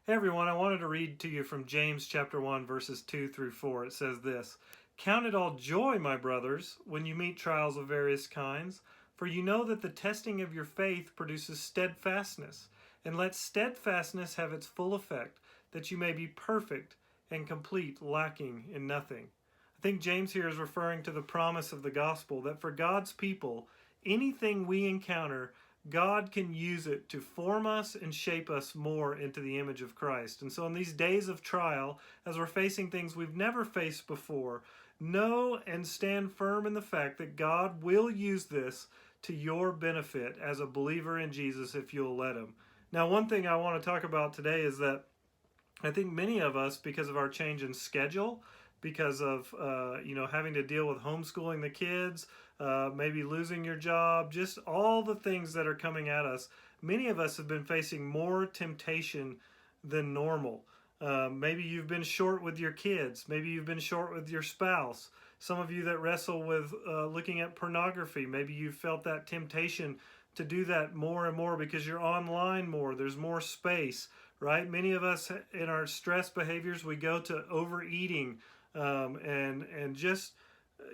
Hey everyone, I wanted to read to you from James chapter 1 verses 2 through 4. It says this, "Count it all joy, my brothers, when you meet trials of various kinds, for you know that the testing of your faith produces steadfastness. And let steadfastness have its full effect, that you may be perfect and complete, lacking in nothing." I think James here is referring to the promise of the gospel that for God's people, anything we encounter, God can use it to form us and shape us more into the image of Christ. And so in these days of trial, as we're facing things we've never faced before, know and stand firm in the fact that God will use this to your benefit as a believer in Jesus if you'll let him. Now, one thing I want to talk about today is that I think many of us, because of our change in schedule, because of having to deal with homeschooling the kids, maybe losing your job, just all the things that are coming at us, many of us have been facing more temptation than normal. Maybe you've been short with your kids. Maybe you've been short with your spouse. Some of you that wrestle with looking at pornography, maybe you've felt that temptation to do that more and more because you're online more. There's more space, right? Many of us in our stress behaviors, we go to overeating and just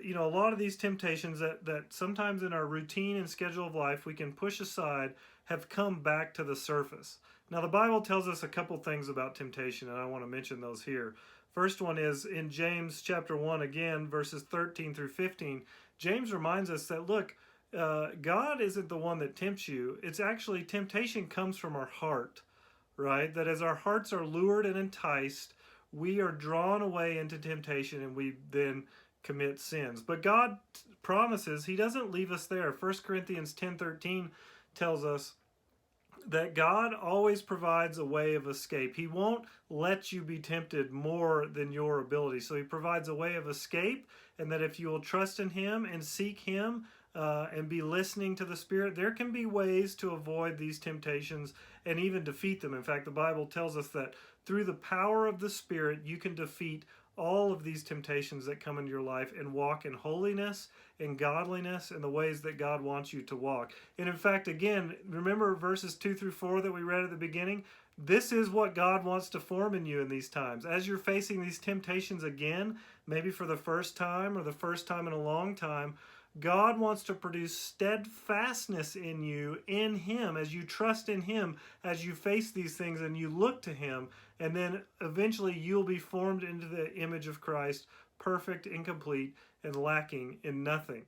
a lot of these temptations that sometimes in our routine and schedule of life we can push aside have come back to the surface. Now the Bible tells us a couple things about temptation, and I want to mention those here. First one is in James chapter 1 again, verses 13 through 15. James reminds us that look, God isn't the one that tempts you. It's actually temptation comes from our heart, right? That as our hearts are lured and enticed, we are drawn away into temptation and we then commit sins. But God promises he doesn't leave us there. 1 Corinthians 10:13 tells us that God always provides a way of escape. He won't let you be tempted more than your ability. So he provides a way of escape, and that if you will trust in him and seek him and be listening to the Spirit, there can be ways to avoid these temptations and even defeat them. In fact, the Bible tells us that through the power of the Spirit, you can defeat all of these temptations that come into your life and walk in holiness and godliness in the ways that God wants you to walk. And in fact, again, remember verses 2 through 4 that we read at the beginning? This is what God wants to form in you in these times. As you're facing these temptations again, maybe for the first time or the first time in a long time, God wants to produce steadfastness in you, in him, as you trust in him, as you face these things and you look to him, and then eventually you'll be formed into the image of Christ, perfect and complete and lacking in nothing.